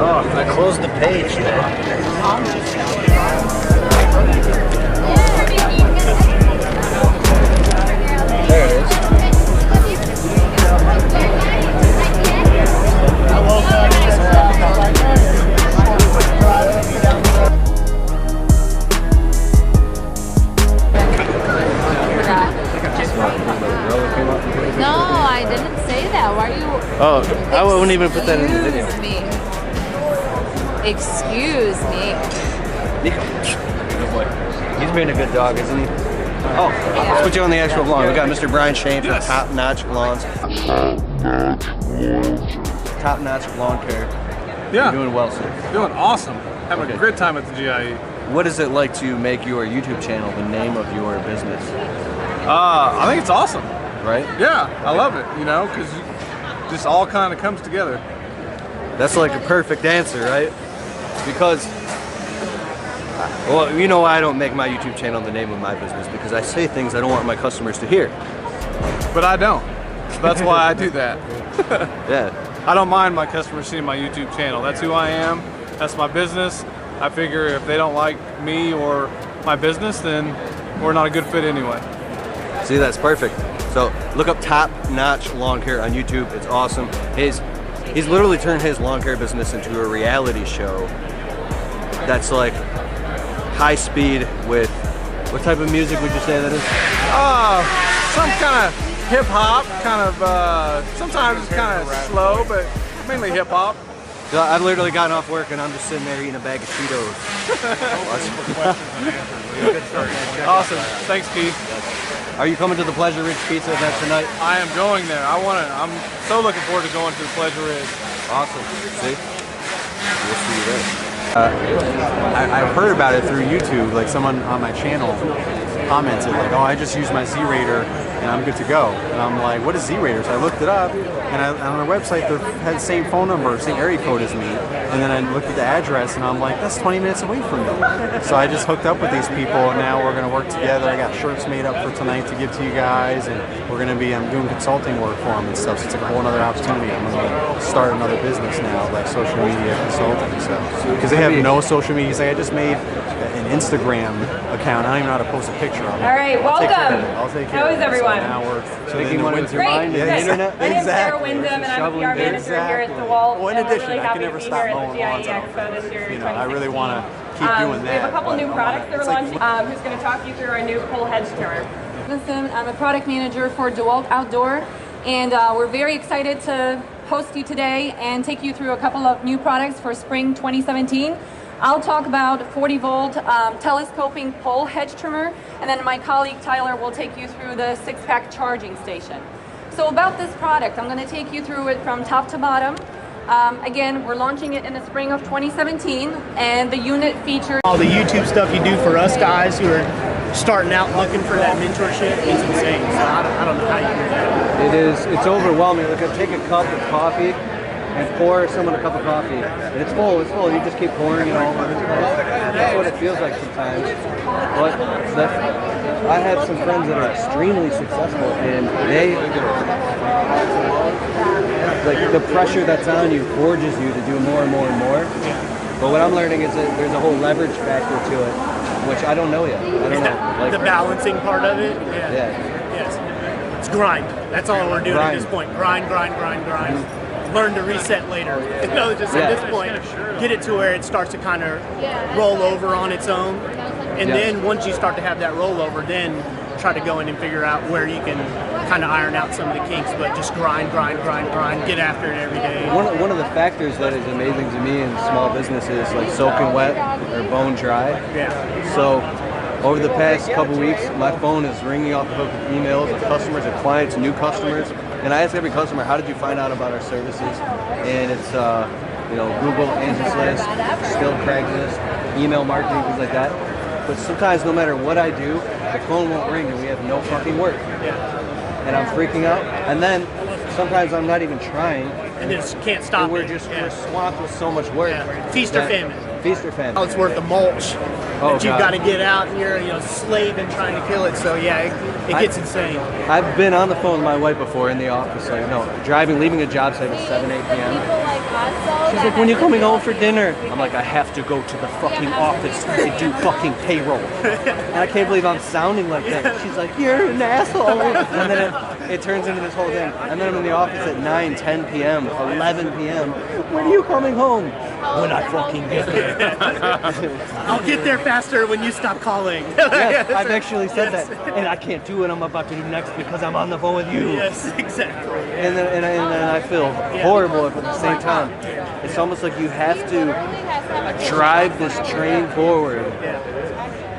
Oh, I closed the page, man. There it is. No, I didn't say that. Why are you? Oh, I wouldn't even put that in the video. Excuse me. Nico. Good boy. He's being a good dog, isn't he? Oh, let's put you on the actual lawn. We got Mr. Brian Shane from Top Notch Lawns. Top Notch Lawn Care. Yeah. You're doing well, sir. Doing awesome. Having a great time at the GIE. What is it like to make your YouTube channel the name of your business? I think it's awesome. Right? Yeah, I love it, you know, because just all kind of comes together. That's like a perfect answer, right? Because, well, you know I don't make my YouTube channel the name of my business because I say things I don't want my customers to hear. But I don't. So that's why I do that. Yeah. I don't mind my customers seeing my YouTube channel. That's who I am. That's my business. I figure if they don't like me or my business, then we're not a good fit anyway. See, that's perfect. So look up Top Notch Lawn Care on YouTube. It's awesome. He's literally turned his lawn care business into a reality show that's like high speed with, what type of music would you say that is? Some kind of hip hop, sometimes it's kind of slow, but mainly hip hop. So I've literally gotten off work and I'm just sitting there eating a bag of Cheetos. Awesome. Thanks, Keith. Are you coming to the Pleasure Ridge Pizza event tonight? I am going there. I'm so looking forward to going to the Pleasure Ridge. Awesome. See? We'll see you there. I've heard about it through YouTube. Like someone on my channel commented like, "Oh, I just used my Z-Rater and I'm good to go." And I'm like, "What is Z-Rater?" So I looked it up, and on their website they had the same phone number, same area code as me. And then I looked at the address, and I'm like, "That's 20 minutes away from me." So I just hooked up with these people, and now we're gonna work together. I got shirts made up for tonight to give to you guys, and I'm doing consulting work for them and stuff. So it's like a whole other opportunity. I'm gonna start another business now, like social media consulting. So because they have no social media, he's like, I just made an Instagram account. I don't even know how to post a picture on it. All right, welcome. I'll take care How of is it. everyone? So now we're Making money with your Great. mind and the Good. internet. My name's Sarah Exactly. Wyndham, and I'm the PR manager here at Exactly. DeWalt. Well, in and we're addition, really I happy can never to be stop here at mowing the GIE lawns. Expo this year in You know, I really 2016. want to keep doing that. We have a couple new products that we're launching. Who's going to talk you through our new pole hedge trimmer? Listen, I'm a product manager for DeWalt Outdoor, and we're very excited to host you today and take you through a couple of new products for spring 2017. I'll talk about 40 volt telescoping pole hedge trimmer, and then my colleague Tyler will take you through the 6-pack charging station. So about this product, I'm going to take you through it from top to bottom. Again, we're launching it in the spring of 2017, and the unit features all the YouTube stuff you do for us guys who are starting out looking for that mentorship is insane. So I don't know how you do that. It's overwhelming. Look, I take a cup of coffee and pour someone a cup of coffee. And it's full. You just keep pouring it all over the place. That's what it feels like sometimes. But I have some friends that are extremely successful, and like the pressure that's on you forges you to do more and more and more. But what I'm learning is that there's a whole leverage factor to it, which I don't know yet. I don't know. Like, the balancing part of it. Yeah. Yes. It's grind. That's all we're doing at this point. Grind. Learn to reset later. You know, just at this point, get it to where it starts to kind of roll over on its own. And then once you start to have that rollover, then try to go in and figure out where you can kind of iron out some of the kinks, but just grind, get after it every day. One of the factors that is amazing to me in small businesses, like soaking wet or bone dry. Yeah. So over the past couple weeks, my phone is ringing off the hook with emails of customers and clients, new customers. And I ask every customer, how did you find out about our services? And it's Google, Angie's List, still Craigslist, email marketing, things like that. But sometimes no matter what I do, the phone won't ring and we have no fucking work. And I'm freaking out. And then sometimes I'm not even trying. And just can't stop. And we're swamped with so much work. Feast or famine. Feast or famine. Oh, it's worth the mulch that you've got to get out, and you're slaving trying to kill it. So it gets insane. I've been on the phone with my wife before in the office, leaving a job site at 7, 8 p.m. She's like, when you coming home for dinner? I'm like, I have to go to the fucking office and do fucking payroll. And I can't believe I'm sounding like that. She's like, you're an asshole. And then it turns into this whole thing. And then I'm in the office at 9, 10 p.m., 11 p.m. When are you coming home? When I fucking get there. I'll get there faster when you stop calling. Yes, I've actually said that. And I can't do what I'm about to do next because I'm on the phone with you. Yes, exactly. And then I feel horrible at the same time. It's almost like you have to drive this train forward.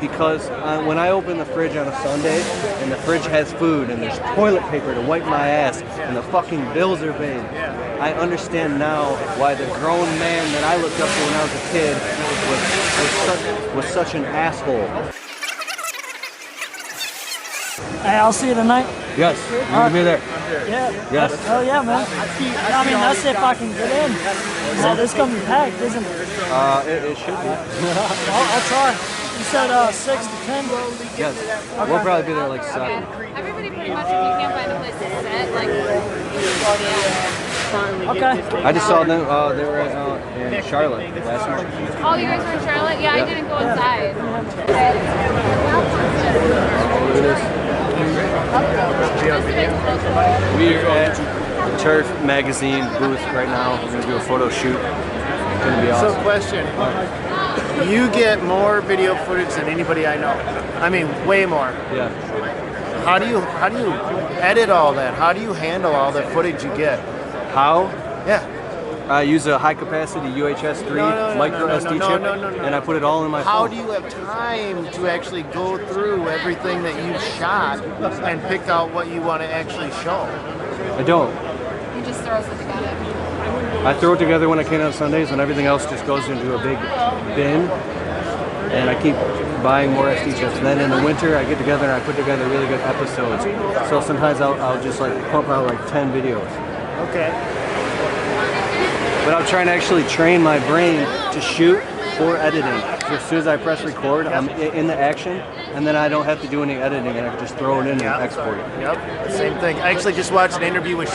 Because when I open the fridge on a Sunday and the fridge has food and there's toilet paper to wipe my ass and the fucking bills are paid, I understand now why the grown man that I looked up to when I was a kid was such an asshole. Hey, I'll see you tonight. Yes, you're gonna be there. Yeah. Yes. Oh yeah, man. I mean, that's if I can get in. Well, this gonna be packed, isn't it? It should be. I'll try. You said 6 to 10. Yes. We'll probably be there like 7. Everybody pretty much, if you can't find a place to sit, like, Okay. I just saw them. They were in Charlotte last month. oh, you guys were in Charlotte? Yeah, I didn't go inside. Look at this. We're at the Turf magazine booth right now. We're gonna do a photo shoot. It's gonna be awesome. So, question. You get more video footage than anybody I know. I mean, way more. Yeah. How do you edit all that? How do you handle all the footage you get? How? Yeah. I use a high capacity UHS 3 micro SD chip, and I put it all in my How phone. do you have time to actually go through everything that you've shot and pick out what you want to actually show? I don't. He just throws it together. I throw it together when I can on Sundays, and everything else just goes into a big bin. And I keep buying more SD chips. And then in the winter, I get together and I put together really good episodes. So sometimes I'll just like pump out like 10 videos. Okay. But I'm trying to actually train my brain to shoot for editing. So as soon as I press record, I'm in the action, and then I don't have to do any editing, and I can just throw it in and export it. Yep. Same thing. I actually just watched an interview with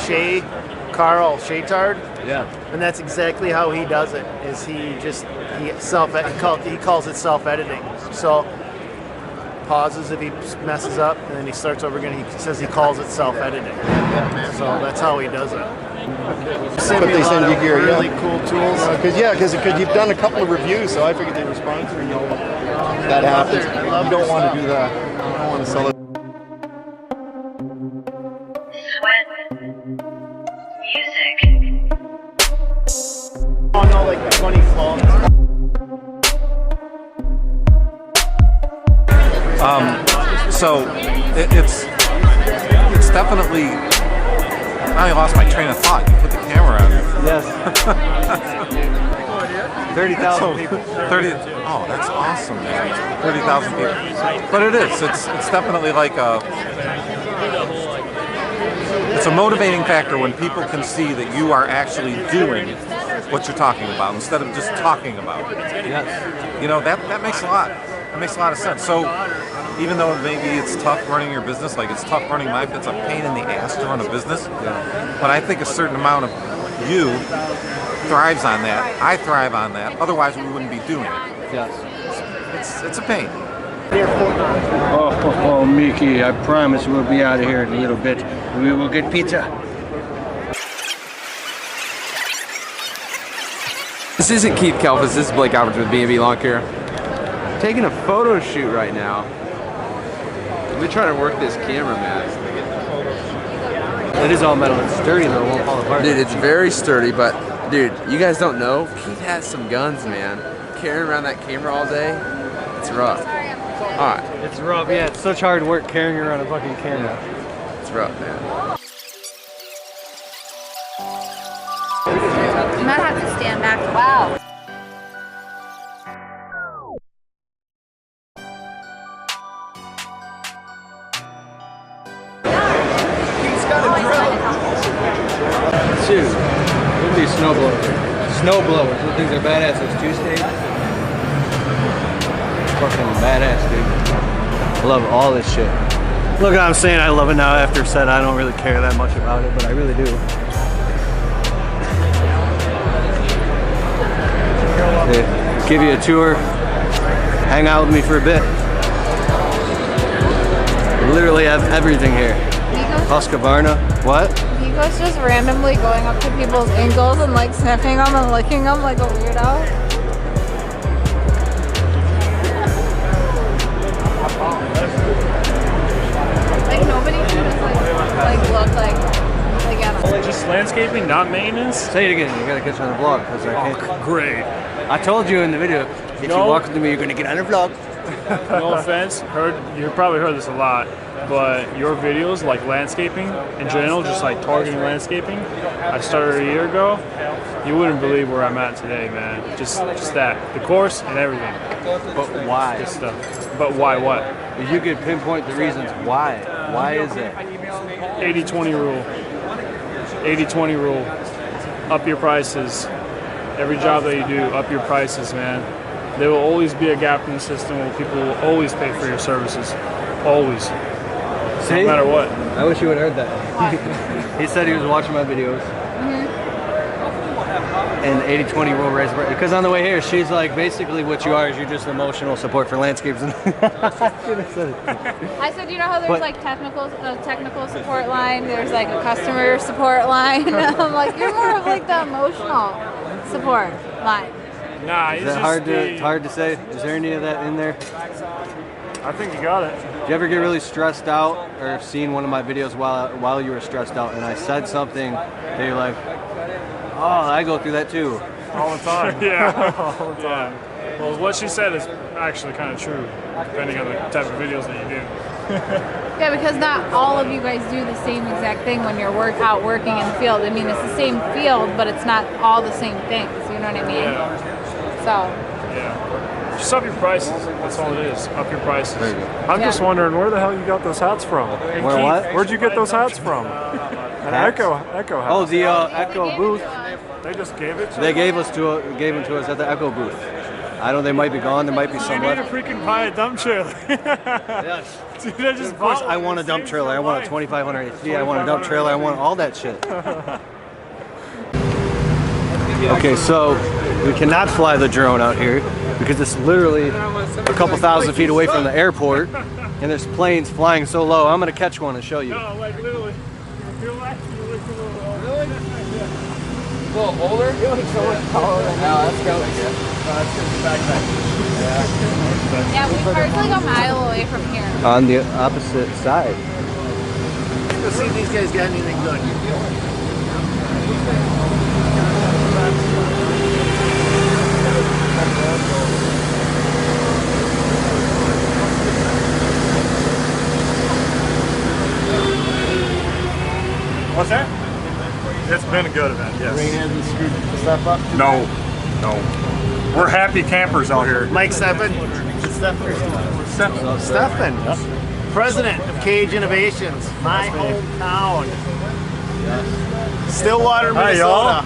Carl Shaytard. Yeah. And that's exactly how he does it. Is he calls it self-editing. So pauses if he messes up, and then he starts over again. He says he calls it self-editing. So that's how he does it. But they send you gear, really cool tools. Because you've done a couple of reviews, so I figured they'd respond to you. That happens. You don't want to do that. You don't want to sell it. Oh no, like 20 phones. So it's definitely. I lost my train of thought. You put the camera on. Yes. 30,000 people. 30. Oh, that's awesome, man. 30,000 people. But it is. It's definitely like it's a motivating factor when people can see that you are actually doing what you're talking about instead of just talking about it. Yes. You know, that makes a lot. That makes a lot of sense. So even though maybe it's tough running your business, like it's tough running my, it's a pain in the ass to run a business. Yeah. But I think a certain amount of you thrives on that. I thrive on that. Otherwise, we wouldn't be doing it. Yes. It's a pain. Oh, Mickey, I promise we'll be out of here in a little bit. We will get pizza. This isn't Keith Kalfas, this is Blake Alberts with B&B Lawn Care. Taking a photo shoot right now. Let me try to work this camera, man. It is all metal. It's sturdy though, it won't fall apart. Dude, it's very sturdy, but dude, you guys don't know, Keith has some guns, man. Carrying around that camera all day, it's rough. Alright. It's rough, yeah. It's such hard work carrying around a fucking camera. Yeah. It's rough, man. You might have to stand back. Wow. Dude, look at these snowblowers. Snowblowers, those things are badass. Those two-stage. Fucking badass, dude. I love all this shit. Look, I'm saying I love it now after said I don't really care that much about it, but I really do. give you a tour, hang out with me for a bit. We literally have everything here. Husqvarna. What? Nico's just randomly going up to people's ankles and like sniffing them and licking them like a weirdo. Like nobody can just like look like at them. Just landscaping, not maintenance? Say it again, you gotta catch on the vlog because I can't. Great. I told you in the video, if you walk up to me, you're gonna get on the vlog. No offense, you probably heard this a lot, but your videos, like landscaping in general, just like targeting landscaping, I started a year ago. You wouldn't believe where I'm at today, man. Just that, the course and everything. But why? Good stuff. But why what? If you could pinpoint the reasons why. Why is it? 80-20 rule. 80-20 rule. Up your prices. Every job that you do, up your prices, man. There will always be a gap in the system where people will always pay for your services. Always. See? No matter what. I wish you would have heard that. He said he was watching my videos. And 80-20 rule raise, because on the way here, she's like, basically what you are is you're just emotional support for landscapes. I said, you know how there's like technical support line, there's like a customer support line. I'm like, you're more of like the emotional support line. Nah, is that hard to say? Is there any of that in there? I think you got it. Did you ever get really stressed out or seen one of my videos while you were stressed out and I said something that you're like, oh, I go through that too. All the time. Yeah. All the time. Yeah. Well, what she said is actually kind of true, depending on the type of videos that you do. Yeah, because not all of you guys do the same exact thing when you're out working in the field. I mean, it's the same field, but it's not all the same things. You know what I mean? Yeah. So. Yeah. Just up your prices. That's all it is. Up your prices. I'm just wondering where the hell you got those hats from. Where what? Where'd you get those hats from? An Echo hats. Oh, the Echo booth. They just gave it to They gave them to us at the Echo booth. I don't know, they might be gone, there might be some left. You need to freaking buy a dump trailer. Yes. Dude, I just of course, I want a dump trailer. I want a 2500 HP. I want a dump trailer. I want all that shit. Okay, so we cannot fly the drone out here because it's literally a couple thousand feet away from the airport and there's planes flying so low. I'm going to catch one and show you. No, like literally. You look a little older. Really? A little older? You look so much taller than now. That's good. That's because the backpack. Yeah, we parked like a mile away from here. On the opposite side. Let's see if these guys got anything good. What's that? It's been a good event, yes. Rain hasn't screwed stuff up? No. We're happy campers out here. Mike Steffen. Steffen. President of Cage Innovations. My hometown. Stillwater, Minnesota.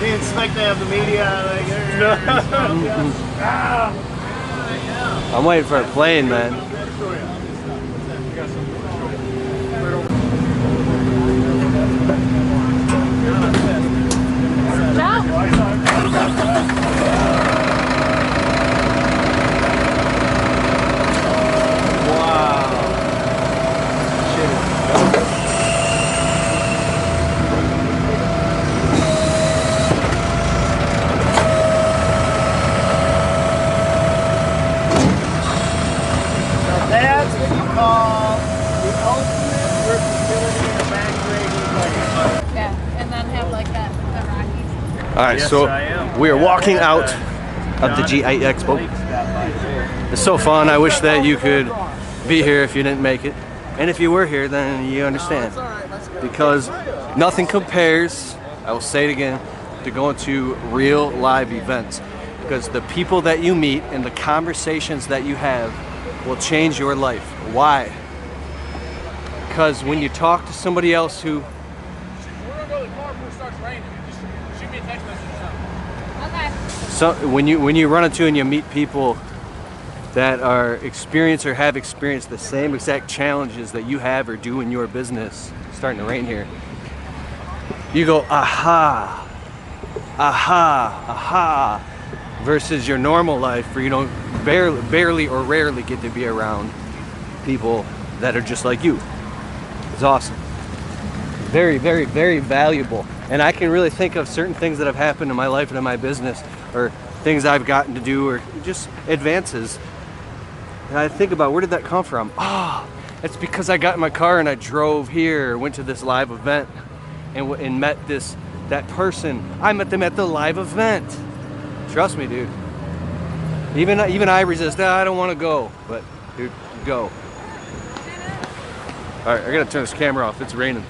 Didn't expect to have the media like I'm waiting for a plane, man. That's what you call the ultimate versatility in a back grading. Yeah, and then have like that Rockies. All right, Yes, so I am. we are walking out of the GIE Expo. It's so fun. I wish that you could be here if you didn't make it. And if you were here, then you understand. Because nothing compares, I will say it again, to going to real live events. Because the people that you meet and the conversations that you have will change your life. Why? Because when you talk to somebody else who So when you run into and you meet people that are experienced or have experienced the same exact challenges that you have or do in your business, it's starting to rain here, you go, aha, aha, aha. versus your normal life where you don't barely or rarely get to be around people that are just like you. It's awesome. Very, very, very valuable. And I can really think of certain things that have happened in my life and in my business, or things I've gotten to do, or just advances. And I think about, where did that come from? Oh, it's because I got in my car and I drove here, went to this live event, and met that person. I met them at the live event. Trust me, dude. Even I resist. I don't want to go, but dude, go. All right, I gotta turn this camera off. It's raining.